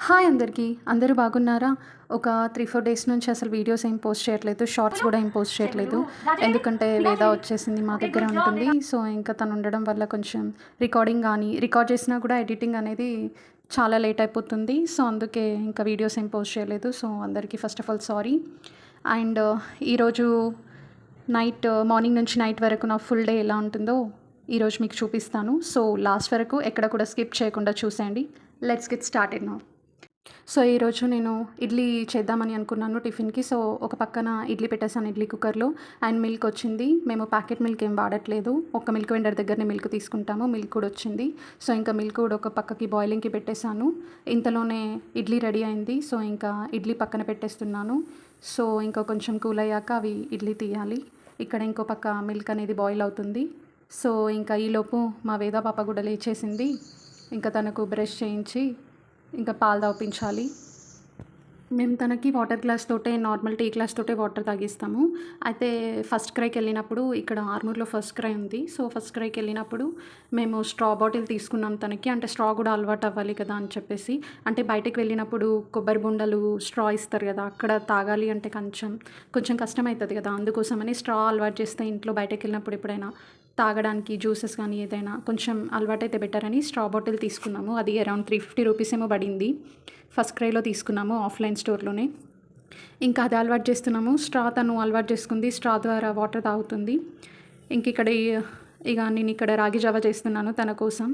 Hi అందరికీ. అందరూ బాగున్నారా? ఒక 3, 4 డేస్ నుంచి అసలు వీడియోస్ ఏం పోస్ట్ చేయట్లేదు. షార్ట్స్ కూడా ఏం పోస్ట్ చేయట్లేదు. ఎందుకంటే వేద వచ్చేసింది మా దగ్గరే ఉంటుంది. సో, ఇంకా తను ఉండడం వల్ల కొంచెం రికార్డ్ చేసినా కూడా ఎడిటింగ్ అనేది చాలా లేట్ అయిపోతుంది. సో, అందుకే ఇంకా వీడియోస్ ఏం పోస్ట్ చేయలేదు. సో, అందరికీ first of all sorry. And ఈరోజు మార్నింగ్ నుంచి నైట్ వరకు నా ఫుల్ డే ఎలా ఉంటుందో ఈరోజు మీకు చూపిస్తాను. సో, లాస్ట్ వరకు ఎక్కడ కూడా స్కిప్ చేయకుండా చూసేయండి. Let's get started now. So, ఈరోజు నేను ఇడ్లీ చేద్దామని అనుకున్నాను టిఫిన్‌కి. సో, ఒక పక్కన ఇడ్లీ పెట్టేసాను ఇడ్లీ కుక్కర్‌లో. అండ్ మిల్క్ వచ్చింది. మేము ప్యాకెట్ మిల్క్ ఏం వాడట్లేదు. ఒక మిల్క్ వెండర్ దగ్గరనే మిల్క్ తీసుకుంటాము. మిల్క్ కూడా వచ్చింది. సో, ఇంకా మిల్క్ కూడా ఒక పక్కకి బాయిలింగ్‌కి పెట్టేసాను. ఇంతలోనే ఇడ్లీ రెడీ అయింది. సో, ఇంకా ఇడ్లీ పక్కన పెట్టేస్తున్నాను. సో, ఇంకా కొంచెం కూల్ అయ్యాక అవి ఇడ్లీ తీయాలి. ఇక్కడ ఇంకో పక్క మిల్క్ అనేది బాయిల్ అవుతుంది. సో, ఇంకా ఈలోపు మా వేద పాప కూడా లేచేసింది. ఇంకా తనకు బ్రష్ చేయించి ఇంకా పాలు తాపించాలి. మేము తనకి వాటర్ గ్లాస్ తోటే నార్మల్ టీ గ్లాస్ తోటే వాటర్ తాగిస్తాము. అయితే ఫస్ట్ క్రైకి వెళ్ళినప్పుడు ఇక్కడ ఆర్మూర్లో ఫస్ట్ క్రై ఉంది. సో, ఫస్ట్ క్రైకి వెళ్ళినప్పుడు మేము స్ట్రా బాటిల్ తీసుకున్నాం తనకి. అంటే స్ట్రా కూడా అలవాటు అవ్వాలి కదా అని చెప్పేసి. అంటే బయటకు వెళ్ళినప్పుడు కొబ్బరి బొండలు స్ట్రా ఇస్తారు కదా, అక్కడ తాగాలి అంటే కొంచెం కష్టమవుతుంది కదా. అందుకోసమని స్ట్రా అలవాటు చేస్తే ఇంట్లో బయటకు వెళ్ళినప్పుడు ఎప్పుడైనా తాగడానికి జ్యూసెస్ కానీ ఏదైనా కొంచెం అలవాటైతే బెటర్ అని స్ట్రా బాటిల్ తీసుకున్నాము. అది అరౌండ్ 350 రూపీస్ ఏమో పడింది. ఫస్ట్ క్రైలో తీసుకున్నాము ఆఫ్లైన్ స్టోర్లోనే. ఇంకా అది అలవాటు చేస్తున్నాము. స్ట్రా తను అలవాటు చేసుకుంది. స్ట్రా ద్వారా వాటర్ తాగుతుంది. ఇక నేను ఇక్కడ రాగి జావా చేస్తున్నాను తన కోసం.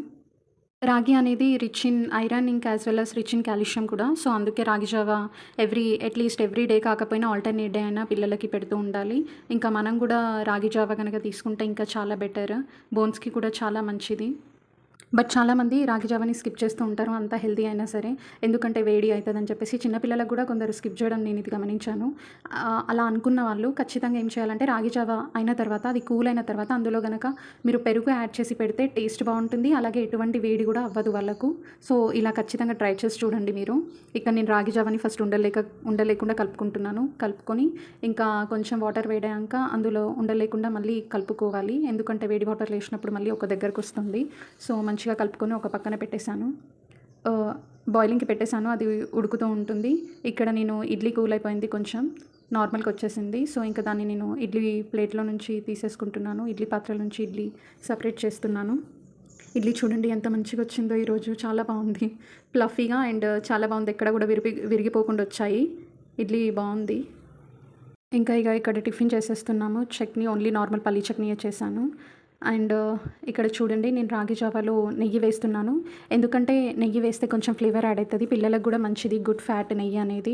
రాగి అనేది రిచ్ ఇన్ ఐరన్ ఇంకా as well as rich in calcium కూడా. సో, అందుకే రాగి జావా అట్లీస్ట్ ఎవ్రీ డే కాకపోయినా ఆల్టర్నేట్ డే అయినా పిల్లలకి పెడుతూ ఉండాలి. ఇంకా మనం కూడా రాగి జావా కనుక తీసుకుంటే ఇంకా చాలా బెటర్. బోన్స్కి కూడా చాలా మంచిది. బట్ చాలామంది రాగి జావాని స్కిప్ చేస్తూ ఉంటారు, అంత హెల్తీ అయినా సరే. ఎందుకంటే వేడి అవుతుందని చెప్పేసి చిన్నపిల్లలకు కూడా కొందరు స్కిప్ చేయడం నేను ఇది గమనించాను. అలా అనుకున్న వాళ్ళు ఖచ్చితంగా ఏం చేయాలంటే రాగి జావా అయిన తర్వాత అది కూల్ అయిన తర్వాత అందులో కనుక మీరు పెరుగు యాడ్ చేసి పెడితే టేస్ట్ బాగుంటుంది. అలాగే ఎటువంటి వేడి కూడా అవ్వదు వాళ్ళకు. సో, ఇలా ఖచ్చితంగా ట్రై చేసి చూడండి మీరు. ఇక్కడ నేను రాగి జావాని ఫస్ట్ ఉండలేకుండా కలుపుకొని ఇంకా కొంచెం వాటర్ వేడాక అందులో ఉండలేకుండా మళ్ళీ కలుపుకోవాలి. ఎందుకంటే వేడి వాటర్ వేసినప్పుడు మళ్ళీ ఒక దగ్గరకు వస్తుంది. సో, మంచిగా కలుపుకొని ఒక పక్కన పెట్టేశాను. బాయిలింగ్కి పెట్టేశాను. అది ఉడుకుతూ ఉంటుంది. ఇక్కడ నేను ఇడ్లీ కూల్ అయిపోయింది, కొంచెం నార్మల్గా వచ్చేసింది. సో, ఇంకా దాన్ని నేను ఇడ్లీ ప్లేట్లో నుంచి తీసేసుకుంటున్నాను. ఇడ్లీ పాత్రల నుంచి ఇడ్లీ సపరేట్ చేస్తున్నాను. ఇడ్లీ చూడండి ఎంత మంచిగా వచ్చిందో ఈరోజు. చాలా బాగుంది, ఫ్లఫీగా అండ్ చాలా బాగుంది. ఎక్కడ కూడా విరిగిపోకుండా వచ్చాయి. ఇడ్లీ బాగుంది. ఇంకా ఇక్కడ టిఫిన్ చేసేస్తున్నాము. చట్నీ ఓన్లీ నార్మల్ పల్లీ చట్నీయే చేశాను. అండ్ ఇక్కడ చూడండి నేను రాగి జావాలో నెయ్యి వేస్తున్నాను. ఎందుకంటే నెయ్యి వేస్తే కొంచెం ఫ్లేవర్ యాడ్ అవుతుంది. పిల్లలకు కూడా మంచిది, గుడ్ ఫ్యాట్ నెయ్యి అనేది.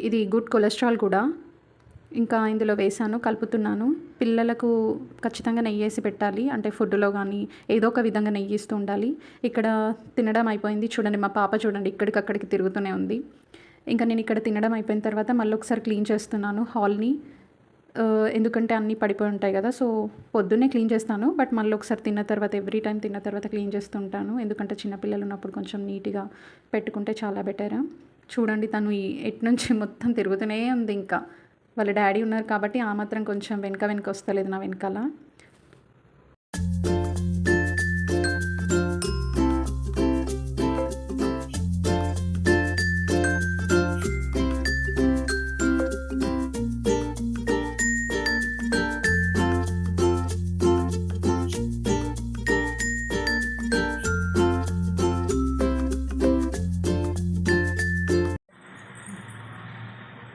ఇది గుడ్ కొలెస్ట్రాల్ కూడా. ఇంకా ఇందులో వేసాను, కలుపుతున్నాను. పిల్లలకు ఖచ్చితంగా నెయ్యి వేసి పెట్టాలి. అంటే ఫుడ్లో కానీ ఏదో ఒక విధంగా నెయ్యి ఇస్తూ ఉండాలి. ఇక్కడ తినడం అయిపోయింది. చూడండి మా పాప చూడండి ఇక్కడికక్కడికి తిరుగుతూనే ఉంది. ఇంకా నేను ఇక్కడ తినడం అయిపోయిన తర్వాత మళ్ళీ ఒకసారి క్లీన్ చేస్తున్నాను హాల్ని. ఎందుకంటే అన్నీ పడిపోయి ఉంటాయి కదా. సో, పొద్దున్నే క్లీన్ చేస్తాను. బట్ మళ్ళీ ఒకసారి ఎవ్రీ టైం తిన్న తర్వాత క్లీన్ చేస్తుంటాను. ఎందుకంటే చిన్నపిల్లలు ఉన్నప్పుడు కొంచెం నీట్గా పెట్టుకుంటే చాలా బెటర్. చూడండి తను ఎటు నుంచి మొత్తం తిరుగుతూనే ఉంది. ఇంకా వాళ్ళ డాడీ ఉన్నారు కాబట్టి ఆ మాత్రం కొంచెం వెనక వస్తలేదు నా వెనకాల.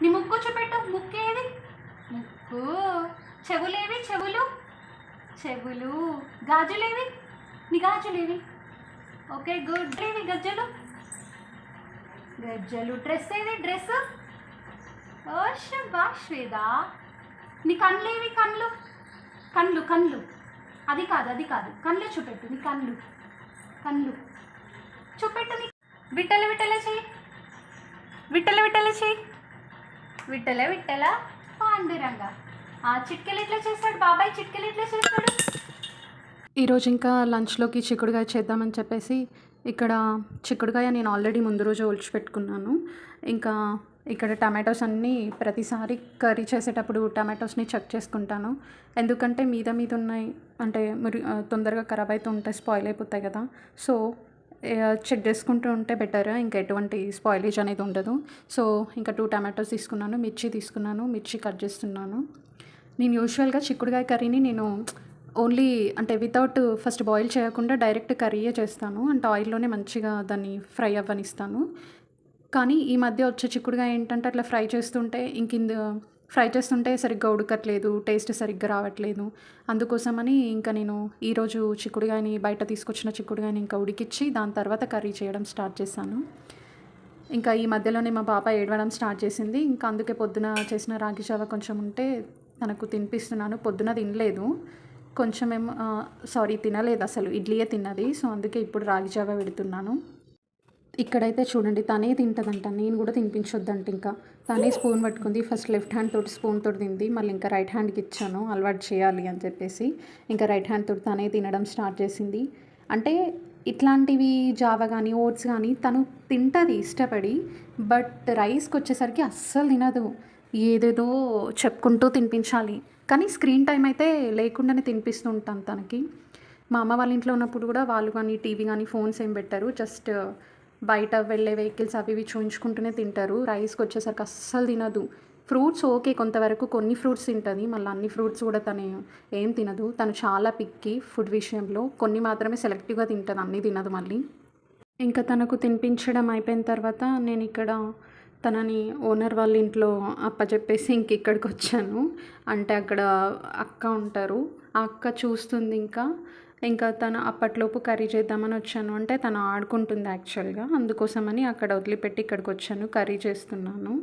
నీ ముక్కు చూపెట్టు. ముక్కు ఏది? ముక్కు. చెవులేవి? చెవులు. గాజులేవి? నీ గాజులేవి? Okay good. ఏవి గజ్జలు? డ్రెస్ ఏది? డ్రెస్. శ్వేదా. నీ కళ్ళేవి? కళ్ళు. అది కాదు. కళ్ళు చూపెట్టు. నీ కళ్ళు చూపెట్టు. నీ విట్టల చెయ్యి. విట్టల పాండురంగ. చిట్కెలు ఎట్లా చేస్తాడు బాబాయ్? ఈరోజు ఇంకా లంచ్లోకి చిక్కుడుకాయ చేద్దామని చెప్పేసి ఇక్కడ చిక్కుడుకాయ నేను ఆల్రెడీ ముందు రోజు ఒలిచిపెట్టుకున్నాను. ఇంకా ఇక్కడ టమాటోస్ అన్నీ ప్రతిసారి కర్రీ చేసేటప్పుడు టమాటోస్ని చెక్ చేసుకుంటాను. ఎందుకంటే మీద ఉన్నాయి అంటే తొందరగా ఖరాబ్ అవుతూ ఉంటాయి, స్పాయిల్ అయిపోతాయి కదా. సో చెక్ చేసుకుంటూ ఉంటే బెటర్. ఇంకా ఎటువంటి స్పాయిలేజ్ అనేది ఉండదు. సో ఇంకా 2 టమాటోస్ తీసుకున్నాను, మిర్చి తీసుకున్నాను, మిర్చి కట్ చేస్తున్నాను. నేను యూజువల్గా చిక్కుడుకాయ కర్రీని నేను ఓన్లీ అంటే వితౌట్ ఫస్ట్ బాయిల్ చేయకుండా డైరెక్ట్ కర్రీయే చేస్తాను. అంటే ఆయిల్లోనే మంచిగా దాన్ని ఫ్రై అవ్వనిస్తాను. కానీ ఈ మధ్య వచ్చే చిక్కుడుకాయ ఏంటంటే అట్లా ఫ్రై చేస్తుంటే సరిగ్గా ఉడకట్లేదు, టేస్ట్ సరిగ్గా రావట్లేదు. అందుకోసమని ఇంకా నేను ఈరోజు చిక్కుడుకాయని బయట తీసుకొచ్చిన చిక్కుడుకాయని ఇంకా ఉడికిచ్చి దాని తర్వాత కర్రీ చేయడం స్టార్ట్ చేశాను. ఇంకా ఈ మధ్యలోనే మా పాప ఏడవడం స్టార్ట్ చేసింది. ఇంకా అందుకే పొద్దున చేసిన రాగి జావ కొంచెం ఉంటే తనకు తినిపిస్తున్నాను. పొద్దున తినలేదు, కొంచెమేమో తినలేదు, అసలు ఇడ్లీయే తిన్నది. సో అందుకే ఇప్పుడు రాగి జావ పెడుతున్నాను. ఇక్కడైతే చూడండి తనే తింటుందంట, నేను కూడా తినిపించొద్దంట. ఇంకా తనే స్పూన్ పట్టుకుంది. ఫస్ట్ లెఫ్ట్ హ్యాండ్ తోటి స్పూన్ తోటి తింది, మళ్ళీ ఇంకా రైట్ హ్యాండ్కి ఇచ్చాను అలవాటు చేయాలి అని చెప్పేసి. ఇంకా రైట్ హ్యాండ్ తోటి తనే తినడం స్టార్ట్ చేసింది. అంటే ఇట్లాంటివి జావ కానీ ఓట్స్ కానీ తను తింటుంది ఇష్టపడి, బట్ రైస్కి వచ్చేసరికి అస్సలు తినదు. ఏదేదో చెప్పుకుంటూ తినిపించాలి, కానీ స్క్రీన్ టైం అయితే లేకుండానే తినిపిస్తూ ఉంటాను తనకి. మా అమ్మ వాళ్ళ ఇంట్లో ఉన్నప్పుడు కూడా వాళ్ళు కానీ టీవీ కానీ ఫోన్స్ ఏం పెట్టారు, జస్ట్ బయట వెళ్ళే వెహికల్స్ అవి ఇవి చూయించుకుంటూనే తింటారు. రైస్కి వచ్చేసరికి అస్సలు తినదు. ఫ్రూట్స్ ఓకే, కొంతవరకు కొన్ని ఫ్రూట్స్ తింటుంది, మళ్ళీ అన్ని ఫ్రూట్స్ కూడా తను ఏం తినదు. తను చాలా పిక్కి ఫుడ్ విషయంలో, కొన్ని మాత్రమే సెలెక్టివ్గా తింటుంది, అన్నీ తినదు. మళ్ళీ ఇంకా తనకు తినిపించడం అయిపోయిన తర్వాత నేను ఇక్కడ తనని ఓనర్ వాళ్ళ ఇంట్లో అప్పచెప్పేసి ఇంక ఇక్కడికి వచ్చాను. అంటే అక్కడ అక్క ఉంటారు, ఆ అక్క చూస్తుంది. ఇంకా తను అప్పట్లోపు కర్రీ చేద్దామని వచ్చాను. అంటే తను ఆడుకుంటుంది యాక్చువల్గా, అందుకోసమని అక్కడ వదిలిపెట్టి ఇక్కడికి వచ్చాను. కర్రీ చేస్తున్నాను.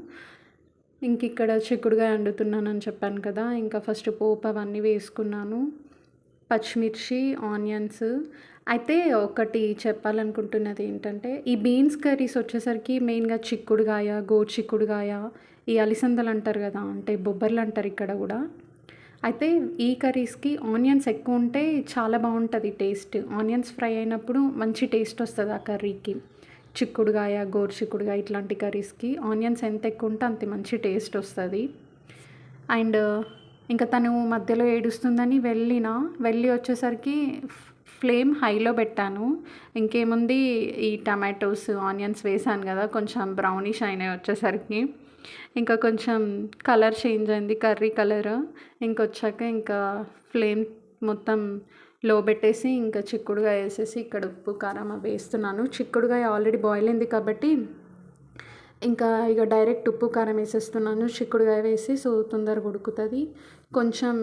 ఇంక ఇక్కడ చిక్కుడుకాయ వండుతున్నానని చెప్పాను కదా. ఇంకా ఫస్ట్ పోపు అవన్నీ వేసుకున్నాను, పచ్చిమిర్చి, ఆనియన్స్. అయితే ఒకటి చెప్పాలనుకుంటున్నది ఏంటంటే, ఈ బీన్స్ కర్రీస్ వచ్చేసరికి మెయిన్గా చిక్కుడుకాయ, గోరు చిక్కుడుకాయ, ఈ అలిసందలు అంటారు కదా, అంటే బొబ్బర్లు అంటారు ఇక్కడ కూడా. అయితే ఈ కర్రీస్కి ఆనియన్స్ ఎక్కువ ఉంటే చాలా బాగుంటుంది టేస్ట్. ఆనియన్స్ ఫ్రై అయినప్పుడు మంచి టేస్ట్ వస్తుంది ఆ కర్రీకి. చిక్కుడుకాయ, గోరు చిక్కుడుకాయ ఇట్లాంటి కర్రీస్కి ఆనియన్స్ ఎంత ఎక్కువ ఉంటే అంత మంచి టేస్ట్ వస్తుంది. అండ్ ఇంకా తను మధ్యలో ఏడుస్తుందని వెళ్ళి వచ్చేసరికి ఫ్లేమ్ హైలో పెట్టాను. ఇంకేముంది, ఈ టమాటోస్, ఆనియన్స్ వేసాను కదా, కొంచెం బ్రౌనిష్ అయినాయి వచ్చేసరికి. ఇంకా కొంచెం కలర్ చేంజ్ అయింది, కర్రీ కలర్. ఇంకొచ్చాక ఇంకా ఫ్లేమ్ మొత్తం లో పెట్టేసి ఇంకా చిక్కుడుకాయ వేసేసి ఇక్కడ ఉప్పు కారం అవి వేస్తున్నాను. చిక్కుడుకాయ ఆల్రెడీ బాయిల్ అయింది కాబట్టి ఇంకా ఇక డైరెక్ట్ ఉప్పు కారం వేసేస్తున్నాను చిక్కుడుకాయ వేసి. సో తొందరగా ఉడుకుతుంది. కొంచెం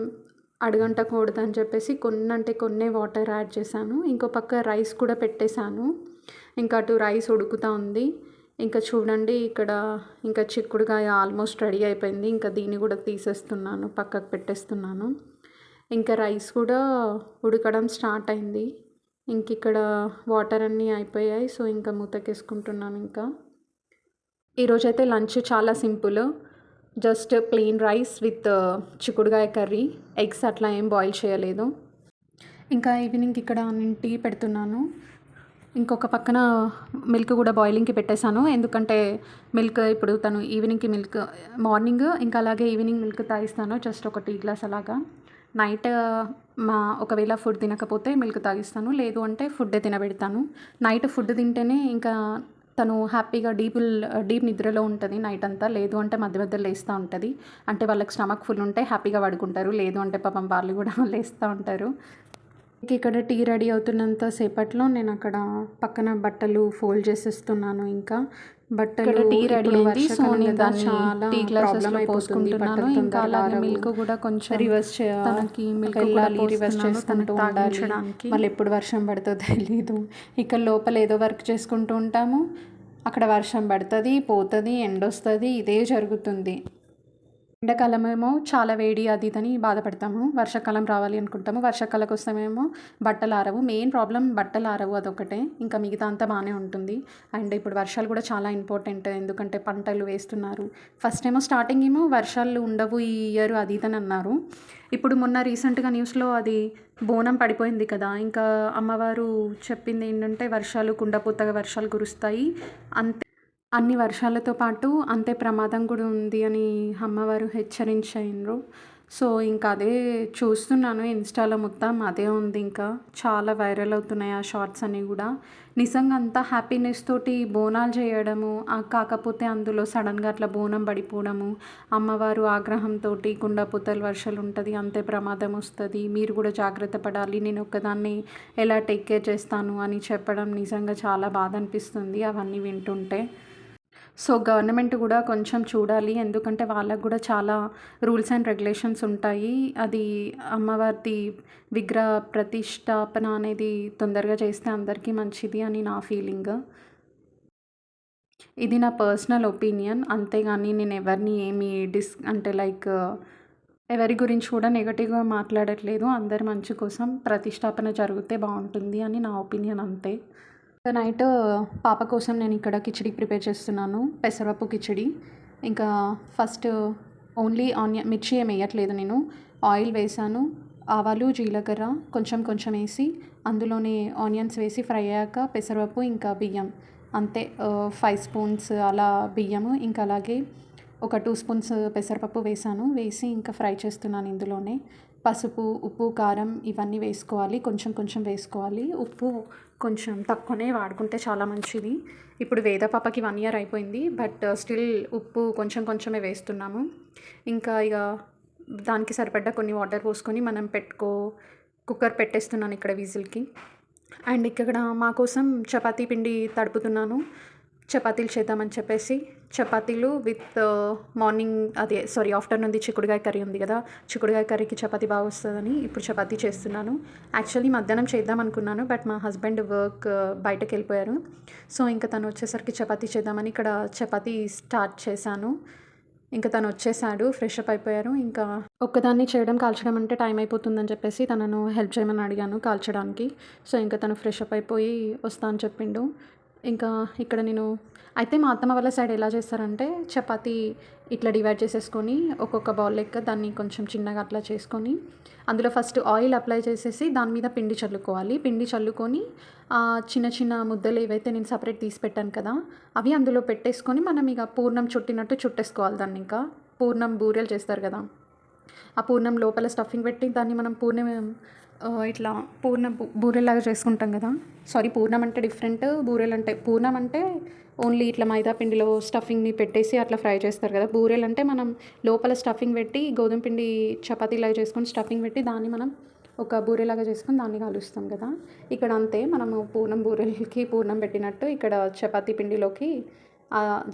అడుగంటకూడదని చెప్పేసి కొన్నే వాటర్ యాడ్ చేశాను. ఇంకో పక్క రైస్ కూడా పెట్టేశాను. ఇంకా అటు రైస్ ఉడుకుతూ ఉంది. ఇంకా చూడండి ఇక్కడ ఇంకా చిక్కుడుకాయ ఆల్మోస్ట్ రెడీ అయిపోయింది. ఇంకా దీన్ని కూడా తీసేస్తున్నాను, పక్కకు పెట్టేస్తున్నాను. ఇంకా రైస్ కూడా ఉడకడం స్టార్ట్ అయింది. ఇంక ఇక్కడ వాటర్ అన్నీ అయిపోయాయి. సో ఇంకా మూతకేసుకుంటున్నాను. ఇంకా ఈరోజైతే లంచ్ చాలా simple, just plain rice with చిక్కుడుకాయ కర్రీ, ఎగ్స్ అట్లా ఏం బాయిల్ చేయలేదు. ఇంకా ఈవినింగ్ ఇక్కడ నేను టీ పెడుతున్నాను. ఇంకొక పక్కన మిల్క్ కూడా బాయిలింగ్కి పెట్టేశాను. ఎందుకంటే మిల్క్ ఇప్పుడు తను ఈవినింగ్కి మార్నింగ్ ఇంకా అలాగే ఈవినింగ్ మిల్క్ తాగిస్తాను, జస్ట్ ఒక టీ గ్లాస్ అలాగా. నైట్ ఒకవేళ ఫుడ్ తినకపోతే మిల్క్ తాగిస్తాను, లేదు అంటే ఫుడ్డే తినబెడతాను. నైట్ ఫుడ్ తింటేనే ఇంకా తను హ్యాపీగా డీప్ నిద్రలో ఉంటుంది నైట్ అంతా. లేదు అంటే మధ్య మధ్యలో లేస్తూ ఉంటుంది. అంటే వాళ్ళకి స్టమక్ ఫుల్ ఉంటే హ్యాపీగా పడుకుంటారు, లేదు అంటే పాపం వాళ్ళు కూడా లేస్తూ ఉంటారు. ఇక్కడ టీ రెడీ అవుతున్నంత సేపట్లో నేను అక్కడ పక్కన బట్టలు ఫోల్డ్ చేసేస్తున్నాను. ఇంకా బట్టలు టీ రెడీ అయింది. సో నేను దాన్ని టీ గ్లాసెస్లో పోసుకుంటున్నాను. ఇంకా అలాగే మిల్క్ కూడా కొంచెం రివర్స్ తనకి మిల్క్ వెళ్ళాలి, రివర్స్ చేసుకుంటూ తాగించడానికి. మళ్ళీ ఎప్పుడు వర్షం పడుతుందో తెలీదు. ఇక్కడ లోపల ఏదో వర్క్ చేసుకుంటూ ఉంటాము, అక్కడ వర్షం పడుతుంది, పోతుంది, ఎండొస్తుంది, ఇదే జరుగుతుంది. ఎండాకాలం ఏమో చాలా వేడి అది ఇదని బాధపడతాము, వర్షాకాలం రావాలి అనుకుంటాము, వర్షాకాలం వస్తేమేమో బట్టలు ఆరవు. మెయిన్ ప్రాబ్లం బట్టలు ఆరవు, అదొకటే. ఇంకా మిగతా అంతా బాగానే ఉంటుంది. అండ్ ఇప్పుడు వర్షాలు కూడా చాలా ఇంపార్టెంట్, ఎందుకంటే పంటలు వేస్తున్నారు. ఫస్ట్ స్టార్టింగ్ వర్షాలు ఉండవు ఈ ఇయర్ అది ఇదని అన్నారు. ఇప్పుడు మొన్న రీసెంట్గా న్యూస్లో అది బోనం పడిపోయింది కదా. ఇంకా అమ్మవారు చెప్పింది ఏంటంటే వర్షాలు కుండపోతగా వర్షాలు కురుస్తాయి, అంతే అన్ని వర్షాలతో పాటు అంతే ప్రమాదం కూడా ఉంది అని అమ్మవారు హెచ్చరించారు. సో, ఇంక అదే చూస్తున్నాను ఇన్‌స్టాలో మొత్తం అదే ఉంది ఇంకా. చాలా వైరల్ అవుతున్నాయి ఆ షార్ట్స్ అన్నీ గూడా. నిజంగా అంత హ్యాపీనెస్ తోటి బోనాలు చేయడము, కాకపోతే అందులో సడెన్‌గా అట్లా బోనం పడిపోవడము, అమ్మవారు ఆగ్రహంతోటి కుండపోతల వర్షాలుంటది, అంతే ప్రమాదం వస్తది, మీరు గూడా జాగ్రత్త పడాలి, నేనొక్కదాన్ని ఎలా టేక్ కేర్ చేస్తాను అని చెప్పడం నిజంగా చాలా బాధ అనిపిస్తుంది అవన్నీ వింటుంటే. సో, గవర్నమెంట్ గూడా కొంచెం చూడాలి. ఎందుకంటే వాళ్ళకి గూడా చాలా రూల్స్ అండ్ రెగ్యులేషన్స్ ఉంటాయి. అది అమ్మవారిది విగ్రహ ప్రతిష్టాపన అనేది తొందరగా చేస్తే అందరికీ మంచిది అని నా ఫీలింగ్. ఇది నా పర్సనల్ ఒపీనియన్. అంతేగాని నేను ఎవరిని ఏమి అంటే లైక్ ఎవరి గురించి కూడా నెగెటివ్‌గా మాట్లాడట్లేదు. అందరి మంచి కోసం ప్రతిష్టాపన జరిగితే బావుంటుంది అని నా ఒపీనియన్ అంతే. నైట్ పాప కోసం నేను ఇక్కడ కిచిడి ప్రిపేర్ చేస్తున్నాను. పెసరపప్పు కిచిడి. ఇంకా ఫస్ట్ ఓన్లీ మిర్చి ఏమి వేయట్లేదు నేను. ఆయిల్ వేసాను. ఆవాలు, జీలకర్ర కొంచెం కొంచెం వేసి అందులోనే ఆనియన్స్ వేసి ఫ్రై అయ్యాక పెసరపప్పు ఇంకా బియ్యం అంతే. 5 స్పూన్స్ అలా బియ్యము, ఇంకా అలాగే ఒక 2 స్పూన్స్ పెసరపప్పు వేసాను. వేసి ఇంకా ఫ్రై చేస్తున్నాను ఇందులోనే. పసుపు, ఉప్పు, కారం ఇవన్నీ వేసుకోవాలి. కొంచెం కొంచెం వేసుకోవాలి. ఉప్పు కొంచెం తక్కువనే వాడుకుంటే చాలా మంచిది. ఇప్పుడు వేద పాపకి 1 ఇయర్ అయిపోయింది. బట్ స్టిల్ ఉప్పు కొంచెం కొంచెమే వేస్తున్నాము. ఇంకా ఇక దానికి సరిపడ్డ కొన్ని వాటర్ పోసుకొని మనం కుక్కర్ పెట్టేస్తున్నాను ఇక్కడ విజిల్‌కి. అండ్ ఇక్కడ మా కోసం చపాతీ పిండి తడుపుతున్నాను. చపాతీలు చేద్దామని చెప్పేసి. చపాతీలు విత్ మార్నింగ్ ఆఫ్టర్‌నూన్‌ది చిక్కుడుగాయ కర్రీ ఉంది కదా! చిక్కుడుగాయ కర్రీకి చపాతీ బాగా వస్తదని ఇప్పుడు చపాతీ చేస్తున్నాను. యాక్చువల్లీ మధ్యాహ్నం చేద్దాం అనుకున్నాను. బట్ మా హస్బెండ్ వర్క్ బయటకెళ్ళిపోయారు. సో, ఇంక తను వచ్చేసరికి చపాతీ చేద్దామని ఇక్కడ చపాతీ స్టార్ట్ చేశాను. ఇంక తను వచ్చేసాడు. ఫ్రెష్ అప్ అయిపోయారు. ఇంకా ఒక్కదాన్ని చేయడం, కాల్చడం అంటే టైం అయిపోతుందని చెప్పేసి తనను హెల్ప్ చేయమని అడిగాను కాల్చడానికి. సో, ఇంక తను ఫ్రెష్ అప్ అయిపోయి వస్తా అని చెప్పిండు. ఇంకా ఇక్కడ నేను అయితే మా అత్తమ్మ వాళ్ళ సైడ్ ఎలా చేస్తారంటే చపాతీ ఇట్లా డివైడ్ చేసేసుకొని ఒక్కొక్క బౌల్ లెక్క దాన్ని కొంచెం చిన్నగా అట్లా చేసుకొని అందులో ఫస్ట్ ఆయిల్ అప్లై చేసేసి దాని మీద పిండి చల్లుకోవాలి. పిండి చల్లుకొని చిన్న చిన్న ముద్దలు ఏవైతే నేను సపరేట్ తీసి పెట్టాను కదా, అవి అందులో పెట్టేసుకొని మనం ఇక పూర్ణం చుట్టినట్టు చుట్టేసుకోవాలి దాన్ని. ఇంకా పూర్ణం బూరెలు చేస్తారు కదా, ఆ పూర్ణం లోపల స్టఫింగ్ పెట్టి దాన్ని మనం ఇట్లా బూరెల్లాగా చేసుకుంటాం కదా. పూర్ణం అంటే డిఫరెంట్, బూరెలు అంటే పూర్ణం అంటే ఓన్లీ ఇట్లా మైదా పిండిలో స్టఫింగ్ని పెట్టేసి అట్లా ఫ్రై చేస్తారు కదా. బూరెలు అంటే మనం లోపల స్టఫింగ్ పెట్టి గోధుమ పిండి చపాతీలాగా చేసుకొని స్టఫింగ్ పెట్టి దాన్ని మనం ఒక బూరెలాగా చేసుకొని దాన్ని కాలుస్తాం కదా. ఇక్కడ అంతే, మనము బూరెలకి పూర్ణం పెట్టినట్టు ఇక్కడ చపాతీ పిండిలోకి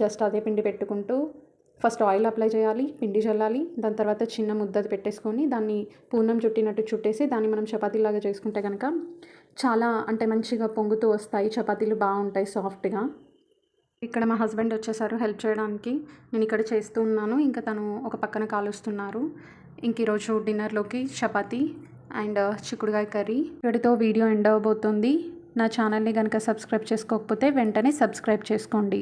జస్ట్ అదే పిండి పెట్టుకుంటూ ఫస్ట్ ఆయిల్ అప్లై చేయాలి, పిండి చల్లాలి, దాని తర్వాత చిన్న ముద్దది పెట్టేసుకొని దాన్ని పూర్ణం చుట్టినట్టు చుట్టేసి దాన్ని మనం చపాతీలాగా చేసుకుంటే కనుక చాలా అంటే మంచిగా పొంగుతూ వస్తాయి చపాతీలు, బాగుంటాయి సాఫ్ట్గా. ఇక్కడ మా హస్బెండ్ వచ్చేసారు హెల్ప్ చేయడానికి. నేను ఇక్కడ చేస్తూ ఉన్నాను. ఇంకా తను ఒక పక్కన కాలుస్తున్నారు. ఇంక ఈరోజు డిన్నర్లోకి చపాతీ అండ్ చిక్కుడుగాయ కర్రీ. ఇక్కడితో వీడియో ఎండ్ అవబోతుంది. నా ఛానల్ని కనుక సబ్స్క్రైబ్ చేసుకోకపోతే వెంటనే సబ్స్క్రైబ్ చేసుకోండి.